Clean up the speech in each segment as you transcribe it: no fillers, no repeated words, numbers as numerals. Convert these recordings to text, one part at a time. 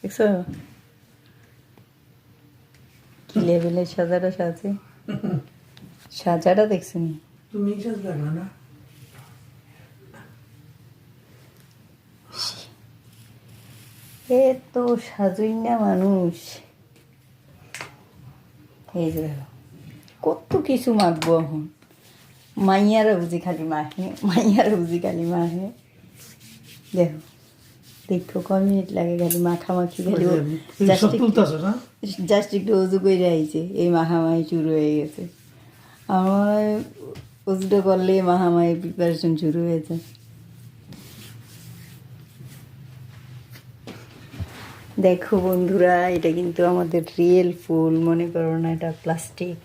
দেখছো কি লেভেলের সাজাটা সাজে, সাজাটা দেখছো নি? তুমি সাজবে না? এ তো সাজুই না মানুষ। এই যে দেখো কত কিছু মাখবো এখন। মাইয়ারা বুঝি খালি মাখে, মাইয়ারা বুঝি খালি মাখে। দেখো দেখো ক মিনিট লাগে খালি মাখামাখি, খালি জাস্ট একটু উজু করে আইছে, এই মাখামাখি শুরু হয়ে গেছে। আমার উজুটা করলে মাখামাখি প্রিপারেশন শুরু হয়ে যায়। দেখো বন্ধুরা, এটা কিন্তু আমাদের রিয়েল ফুল, মনে করো না এটা প্লাস্টিক।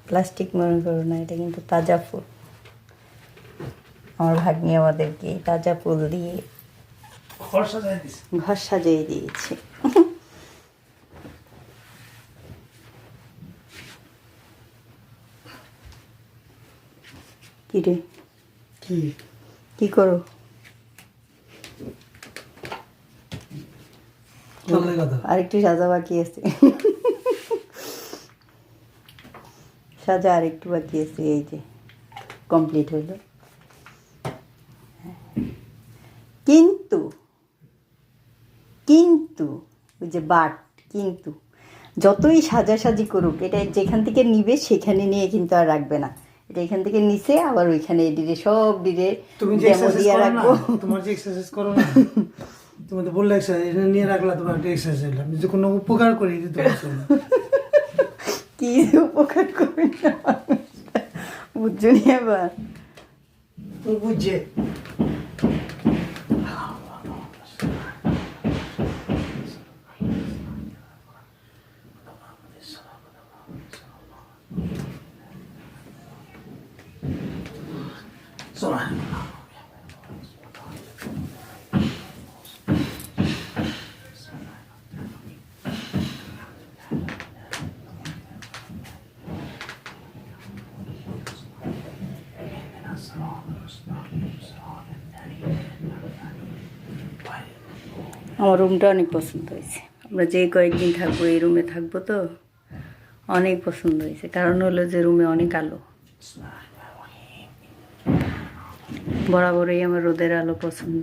প্লাস্টিক মনে করো না, এটা কিন্তু তাজা ফুল। আমার ভাগ্নি আমাদেরকে তাজা ফুল দিয়ে ঘর সাজিয়ে দিয়েছে। কি রে, কি করো? আরেকটু সাজা বাকি আছে, সাজা আরেকটু বাকি আছে। এই যে কমপ্লিট হইল, কিন্তু কিন্তু ওই যে বাট, কিন্তু যতই সাজাসাজি করুক, এটা যেখান থেকে নিবে সেখানে নিয়ে কিন্তু আর রাখবে না। এটা এখান থেকে নিচে আবার ওইখানে ডিরে সব ডিরে ডেমো দিয়ে রাখবো। তোমার যে এক্সারসাইজ করো না, তুমি তো বললে এক্সারসাইজ নিয়ে রাখলা, তোমার একটা এক্সারসাইজ হইলাম, যদি কোনো উপকার করি দিতে পারছো না। কি উপকার করবে না বুঝছো নি এবার? বুঝছে আমার রুমটা অনেক পছন্দ হয়েছে। আমরা যে কয়েকদিন থাকবো এই রুমে থাকবো, তো অনেক পছন্দ হয়েছে। কারণ হলো যে রুমে অনেক আলো, বরাবরই আমার রোদের আলো পছন্দ।